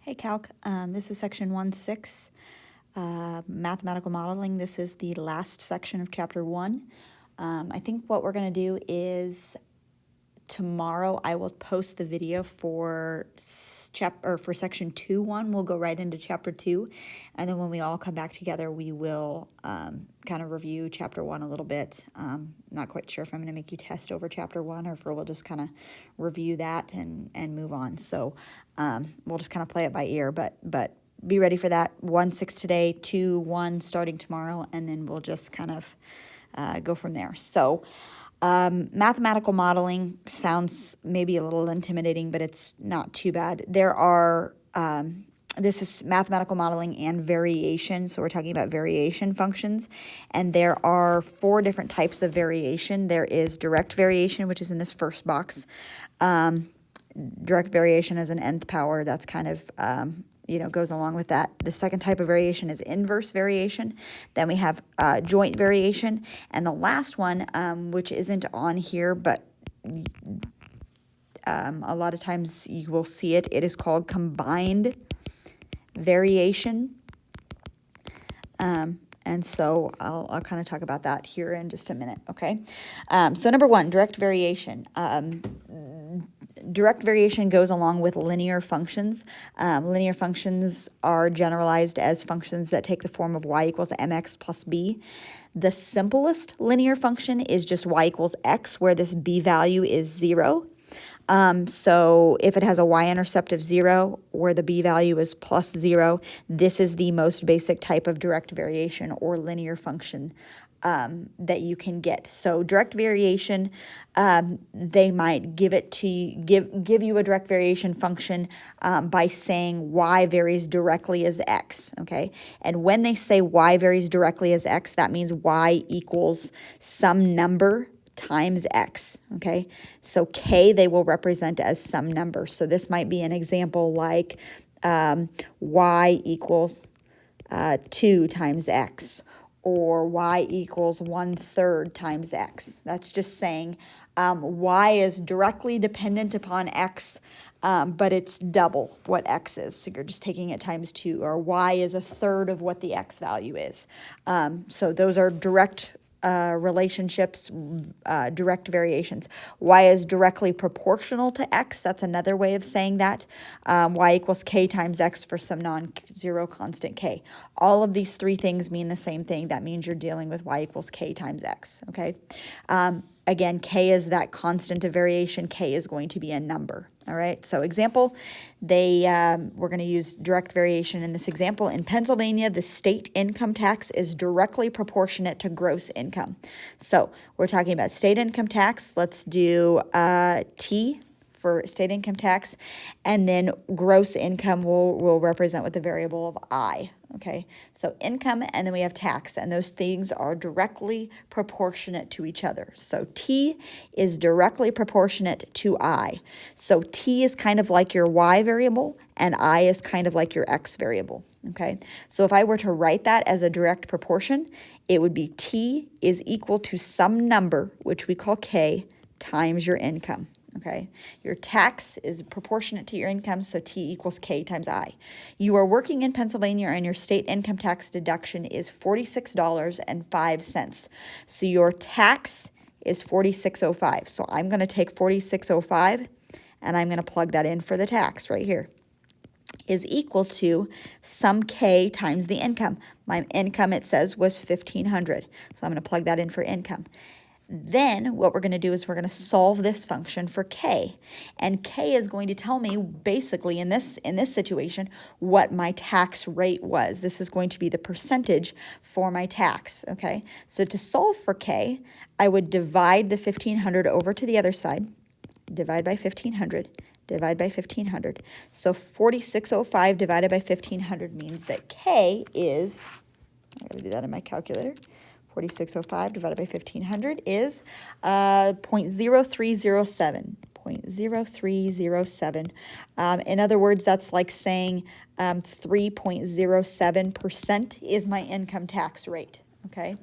Hey Calc, this is section 1.6, mathematical modeling. This is the last section of chapter 1. I think what we're going to do is tomorrow I will post the video for for section 2.1. We'll go right into chapter 2, and then when we all come back together, we will kind of review chapter 1 a little bit. Not quite sure if I'm going to make you test over chapter 1 or if we'll just kind of review that and move on. So we'll just kind of play it by ear, but be ready for that. 1.6 today, 2.1 starting tomorrow, and then we'll just kind of go from there. So mathematical modeling sounds maybe a little intimidating, but it's not too bad. There are, this is mathematical modeling and variation, so we're talking about variation functions, and there are 4 different types of variation. There is direct variation, which is in this first box. Direct variation as an nth power, that's kind of goes along with that. The second type of variation is inverse variation. Then we have joint variation. And the last one, which isn't on here, but a lot of times you will see it, it is called combined variation. And so I'll kind of talk about that here in just a minute, okay? So number 1, direct variation. Direct variation goes along with linear functions. Linear functions are generalized as functions that take the form of y equals mx plus b. The simplest linear function is just y equals x, where this b value is 0. So if it has a y-intercept of 0, where the b value is plus 0, this is the most basic type of direct variation or linear function that you can get. So direct variation, they might give it to you, give you a direct variation function by saying y varies directly as x, okay? And when they say y varies directly as x, that means y equals some number times x, okay? So k they will represent as some number. So this might be an example like y equals 2 times x, or y equals 1/3 times x. That's just saying y is directly dependent upon x, but it's double what x is. So you're just taking it times 2, or y is 1/3 of what the x value is. So those are direct relationships, direct variations. Y is directly proportional to x. That's another way of saying that. Y equals k times x for some non-zero constant k. All of these 3 things mean the same thing. That means you're dealing with y equals k times x, okay? Again, k is that constant of variation. K is going to be a number. All right, so example, we're going to use direct variation in this example. In Pennsylvania, the state income tax is directly proportionate to gross income. So we're talking about state income tax. Let's do T for state income tax, and then gross income will represent with the variable of I. Okay, so income, and then we have tax, and those things are directly proportionate to each other. So T is directly proportionate to I. So T is kind of like your Y variable, and I is kind of like your X variable. Okay, so if I were to write that as a direct proportion, it would be T is equal to some number, which we call K, times your income. Okay, your tax is proportionate to your income, so T equals K times I. You are working in Pennsylvania and your state income tax deduction is $46.05. So your tax is $46.05. So I'm going to take $46.05 and I'm going to plug that in for the tax right here. Is equal to some K times the income. My income, it says, was $1,500. So I'm going to plug that in for income. Then what we're going to do is we're going to solve this function for k, and k is going to tell me basically in this situation what my tax rate was. This is going to be the percentage for my tax, okay? So to solve for k, I would divide the 1,500 over to the other side, divide by 1,500, divide by 1,500. So 46.05 divided by 1,500 means that k is, I got to do that in my calculator, 46.05 divided by 1,500 is 0.0307. 0.0307. In other words, that's like saying 3.07% is my income tax rate. Okay,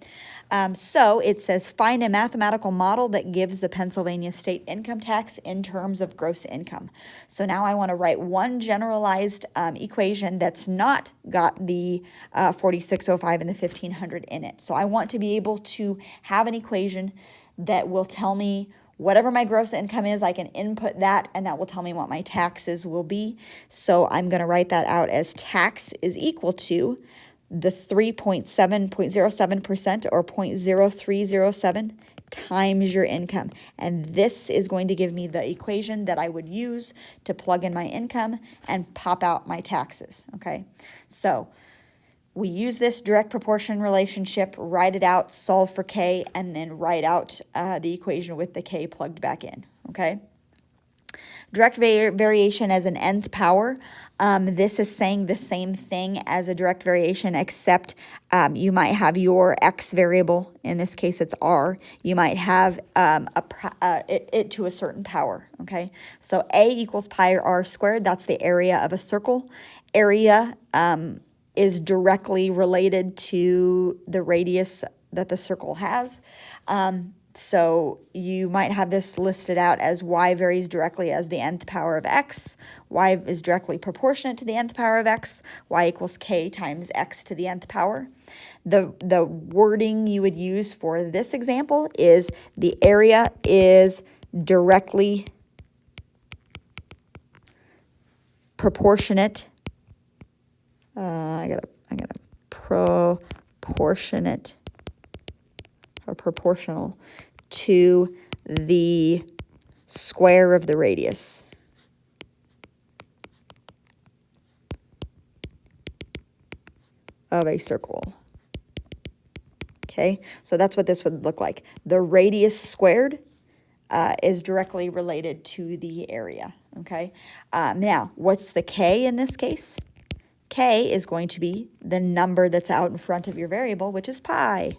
so it says find a mathematical model that gives the Pennsylvania state income tax in terms of gross income. So now I want to write one generalized equation that's not got the 4605 and the 1500 in it. So I want to be able to have an equation that will tell me whatever my gross income is. I can input that, and that will tell me what my taxes will be. So I'm going to write that out as tax is equal to the 0.07% or 0.0307 times your income. And this is going to give me the equation that I would use to plug in my income and pop out my taxes, okay? So we use this direct proportion relationship, write it out, solve for K, and then write out the equation with the K plugged back in, okay? Direct variation as an nth power. This is saying the same thing as a direct variation, except you might have your x variable. In this case, it's r. You might have it to a certain power, okay? So a equals pi r squared. That's the area of a circle. Area is directly related to the radius that the circle has. So you might have this listed out as y varies directly as the nth power of x, y is directly proportionate to the nth power of x, y equals k times x to the nth power. The wording you would use for this example is the area is directly proportionate. I gotta proportionate or proportional to the square of the radius. Of a circle. Okay, so that's what this would look like. The radius squared is directly related to the area. Okay, now what's the K in this case? K is going to be the number that's out in front of your variable, which is pi.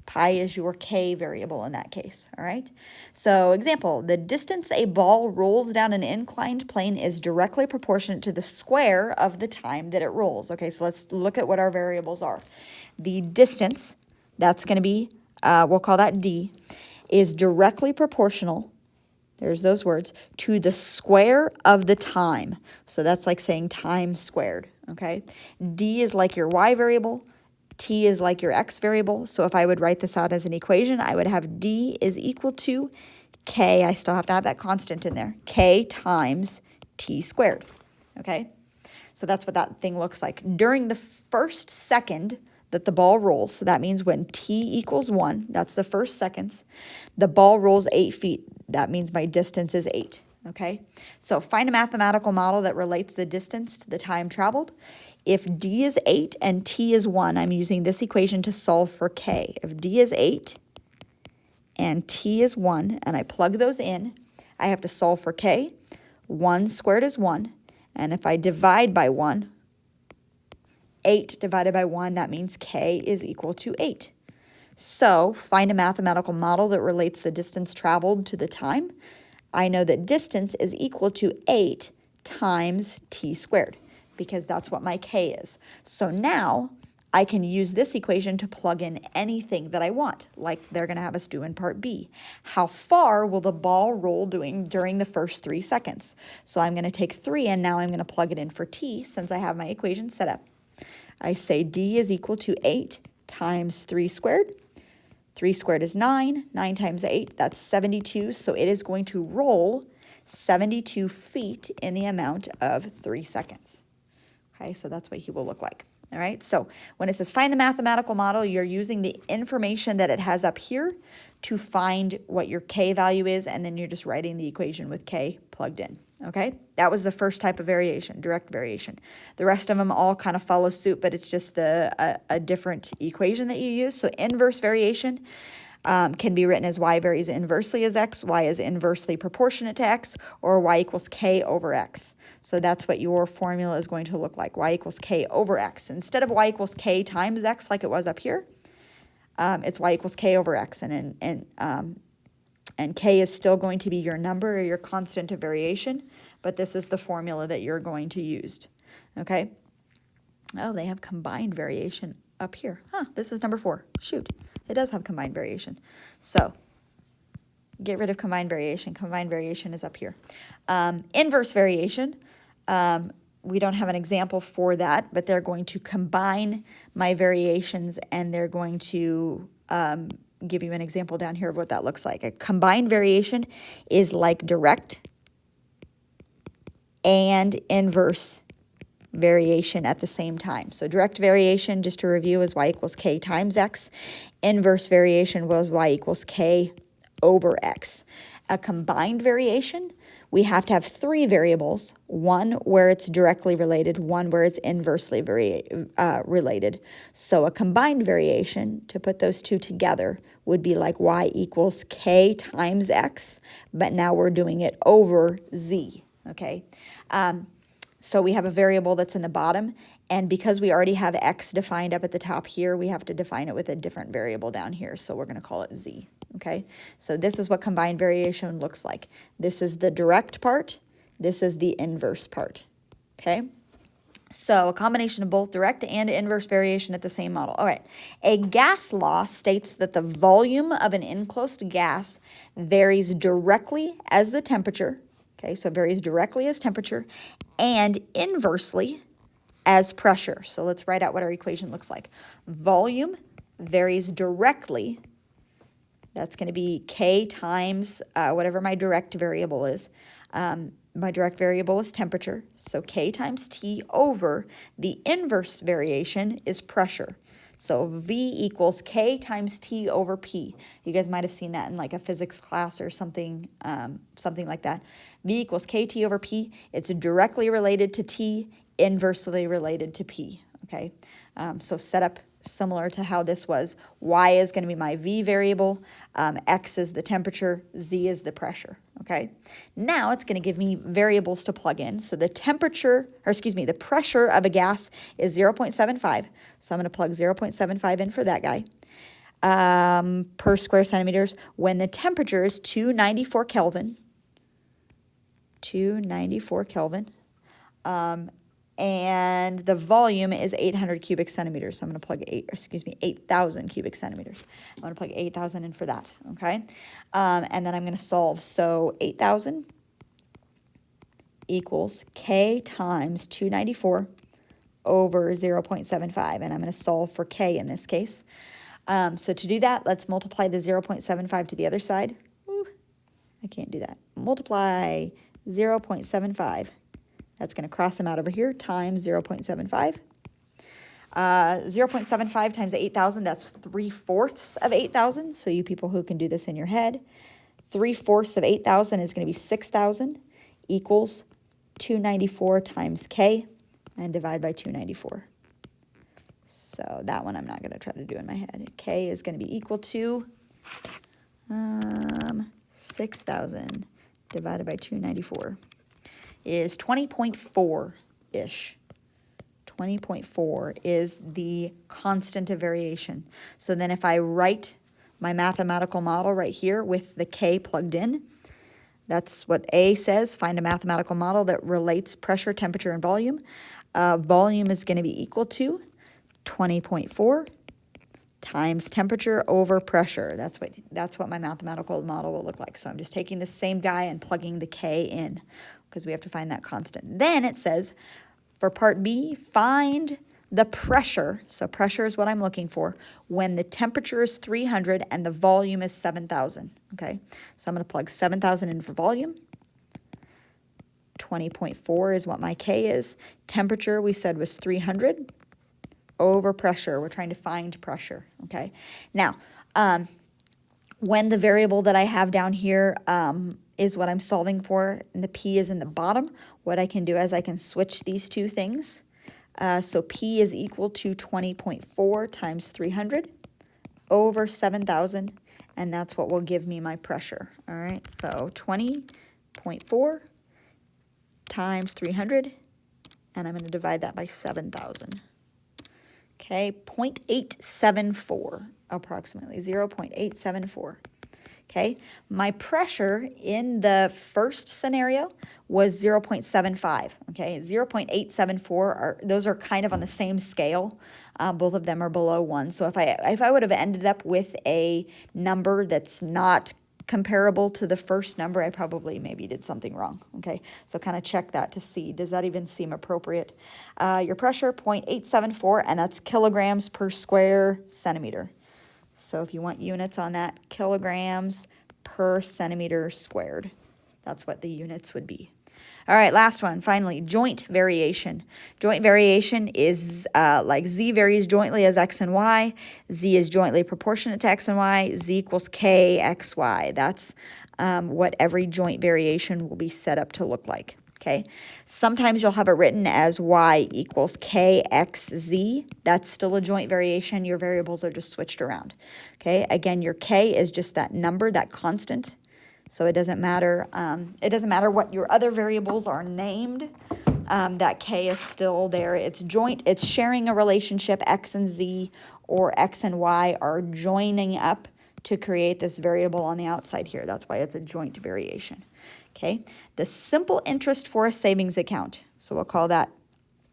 Pi is your K variable in that case, all right? So example, the distance a ball rolls down an inclined plane is directly proportionate to the square of the time that it rolls. Okay, so let's look at what our variables are. The distance, that's going to be, we'll call that D, is directly proportional, there's those words, to the square of the time. So that's like saying time squared, okay? D is like your Y variable. T is like your x variable. So if I would write this out as an equation, I would have D is equal to K. I still have to have that constant in there. K times T squared. Okay? So that's what that thing looks like. During the first second that the ball rolls, so that means when T equals 1, that's the first seconds, the ball rolls 8 feet. That means my distance is 8. Okay, so find a mathematical model that relates the distance to the time traveled. If D is 8 and T is 1, I'm using this equation to solve for K. If D is 8 and T is 1, and I plug those in, I have to solve for K. 1 squared is 1, and if I divide by 1, 8 divided by 1, that means K is equal to 8. So find a mathematical model that relates the distance traveled to the time. I know that distance is equal to 8 times T squared, because that's what my K is. So now I can use this equation to plug in anything that I want, like they're going to have us do in part B. How far will the ball roll during the first 3 seconds? So I'm going to take 3, and now I'm going to plug it in for T since I have my equation set up. I say D is equal to 8 times 3 squared. 3 squared is 9. 9 times 8, that's 72. So it is going to roll 72 feet in the amount of 3 seconds. Okay, so that's what he will look like. All right, so when it says find the mathematical model, you're using the information that it has up here to find what your K value is, and then you're just writing the equation with K plugged in. Okay, that was the first type of variation, direct variation. The rest of them all kind of follow suit, but it's just a different equation that you use. So inverse variation can be written as y varies inversely as x, y is inversely proportionate to x, or y equals k over x. So that's what your formula is going to look like, y equals k over x. Instead of y equals k times x like it was up here, it's y equals k over x, and k is still going to be your number or your constant of variation, but this is the formula that you're going to use, okay? Oh, they have combined variation. up here. This is number 4. Shoot, it does have combined variation. So get rid of combined variation. Combined variation is up here. Inverse variation, we don't have an example for that, but they're going to combine my variations, and they're going to give you an example down here of what that looks like. A combined variation is like direct and inverse variation at the same time. So direct variation, just to review, is y equals k times x. Inverse variation was y equals k over x. A combined variation, we have to have 3 variables, one where it's directly related, one where it's inversely related. So a combined variation, to put those two together, would be like y equals k times x, but now we're doing it over z, okay? So we have a variable that's in the bottom, and because we already have x defined up at the top here, we have to define it with a different variable down here, so we're going to call it z, okay? So this is what combined variation looks like. This is the direct part, this is the inverse part, okay? So a combination of both direct and inverse variation at the same model. All right, a gas law states that the volume of an enclosed gas varies directly as the temperature. Okay, so it varies directly as temperature and inversely as pressure. So let's write out what our equation looks like. Volume varies directly. That's going to be k times whatever my direct variable is. My direct variable is temperature, so k times T over the inverse variation is pressure. So V equals K times T over P. You guys might have seen that in like a physics class or something, something like that. V equals KT over P. It's directly related to T, inversely related to P, okay? So set up similar to how this was. Y is going to be my V variable, X is the temperature, Z is the pressure, okay? Now it's going to give me variables to plug in. So the temperature, or excuse me, the pressure of a gas is 0.75. So I'm going to plug 0.75 in for that guy per square centimeters. When the temperature is 294 Kelvin, and the volume is 800 cubic centimeters. So I'm going to plug 8,000 cubic centimeters. I'm going to plug 8,000 in for that, okay? And then I'm going to solve. So 8,000 equals K times 294 over 0.75. And I'm going to solve for K in this case. So to do that, let's multiply the 0.75 to the other side. Ooh, I can't do that. Multiply 0.75. That's going to cross them out over here, times 0.75. 0.75 times 8,000, that's 3/4 of 8,000. So you people who can do this in your head, 3/4 of 8,000 is going to be 6,000 equals 294 times K, and divide by 294. So that one I'm not going to try to do in my head. K is going to be equal to 6,000 divided by 294. Is 20.4-ish. 20.4 is the constant of variation. So then if I write my mathematical model right here with the K plugged in, that's what A says, find a mathematical model that relates pressure, temperature, and volume. Volume is going to be equal to 20.4 times temperature over pressure. That's what my mathematical model will look like. So I'm just taking the same guy and plugging the K in, because we have to find that constant. Then it says, for part B, find the pressure. So pressure is what I'm looking for when the temperature is 300 and the volume is 7,000. Okay, so I'm going to plug 7,000 in for volume. 20.4 is what my K is. Temperature, we said, was 300 over pressure. We're trying to find pressure. Okay, now, when the variable that I have down here is what I'm solving for, and the P is in the bottom, what I can do is I can switch these two things. So P is equal to 20.4 times 300 over 7,000, and that's what will give me my pressure. All right, so 20.4 times 300, and I'm going to divide that by 7,000. Okay, 0.874 approximately, 0.874. Okay, my pressure in the first scenario was 0.75. Okay, 0.874 those are kind of on the same scale. Both of them are below 1. So if I would have ended up with a number that's not comparable to the first number, I probably maybe did something wrong. Okay, so kind of check that to see, does that even seem appropriate? Your pressure, 0.874, and that's kilograms per square centimeter. So if you want units on that, kilograms per centimeter squared. That's what the units would be. All right, last one, finally, joint variation. Joint variation is like z varies jointly as x and y. Z is jointly proportionate to x and y. Z equals k x y. That's what every joint variation will be set up to look like. Okay, sometimes you'll have it written as y equals kxz. That's still a joint variation. Your variables are just switched around. Okay, again, your k is just that number, that constant. So it doesn't matter. It doesn't matter what your other variables are named. That k is still there. It's joint. It's sharing a relationship. X and z or x and y are joining up to create this variable on the outside here. That's why it's a joint variation. Okay, the simple interest for a savings account. So we'll call that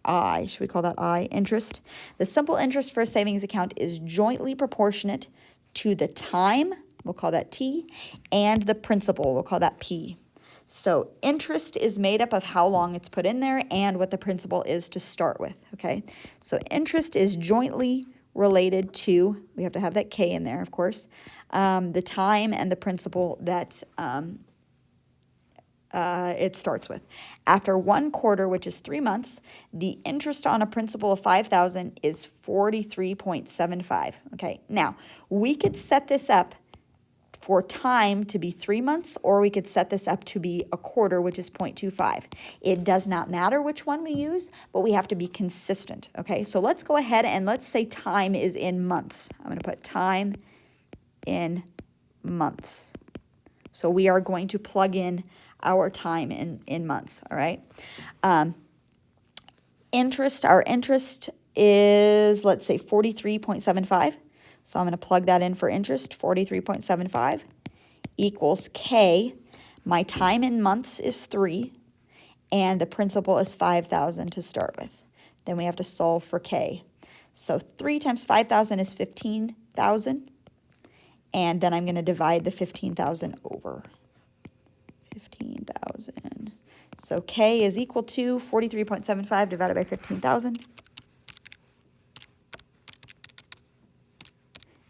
I. Should we call that I? Interest. The simple interest for a savings account is jointly proportionate to the time, we'll call that T, and the principal, we'll call that P. So interest is made up of how long it's put in there and what the principal is to start with, okay? So interest is jointly related to, we have to have that K in there, of course, the time and the principal that it starts with. After 1 quarter, which is 3 months, the interest on a principal of $5,000 is 43.75. Okay, now we could set this up for time to be 3 months, or we could set this up to be a quarter, which is 0.25. It does not matter which one we use, but we have to be consistent. Okay, so let's go ahead and let's say time is in months. I'm going to put time in months. So we are going to plug in our time in months, all right? Our interest is, let's say, 43.75. So I'm going to plug that in for interest, 43.75 equals K. My time in months is 3, and the principal is 5,000 to start with. Then we have to solve for K. So 3 times 5,000 is 15,000, and then I'm going to divide the 15,000 over. 15,000. So K is equal to 43.75 divided by 15,000.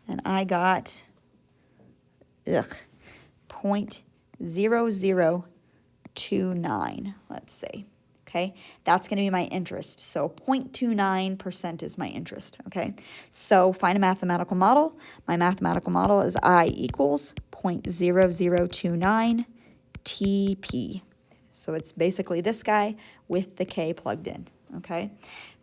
And I got 0.0029, let's say. Okay, that's going to be my interest. So 0.29% is my interest. Okay, so find a mathematical model. My mathematical model is I equals 0.0029 TP. So it's basically this guy with the K plugged in, okay?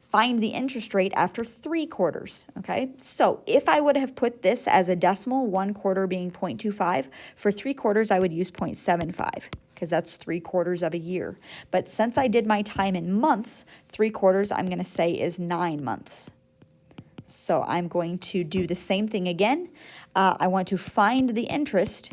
Find the interest rate after 3 quarters, okay? So if I would have put this as a decimal, 1 quarter being 0.25, for 3 quarters I would use 0.75 because that's 3 quarters of a year. But since I did my time in months, 3 quarters I'm going to say is 9 months. So I'm going to do the same thing again. I want to find the interest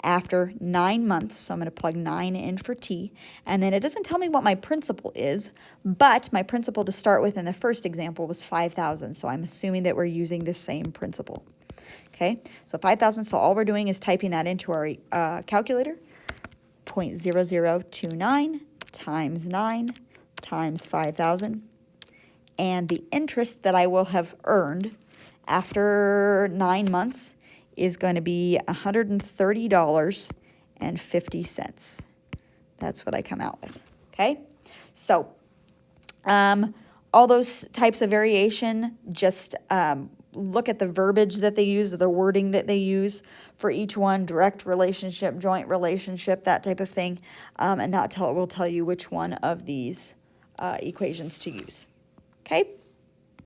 after 9 months, so I'm going to plug 9 in for T, and then it doesn't tell me what my principal is, but my principal to start with in the first example was 5,000, so I'm assuming that we're using the same principal. Okay, so 5,000, so all we're doing is typing that into our calculator, 0.0029 times 9 times 5,000, and the interest that I will have earned after 9 months is going to be $130.50. That's what I come out with, okay? So all those types of variation, just look at the verbiage that they use, the wording that they use for each one, direct relationship, joint relationship, that type of thing, and that will tell you which one of these equations to use, okay?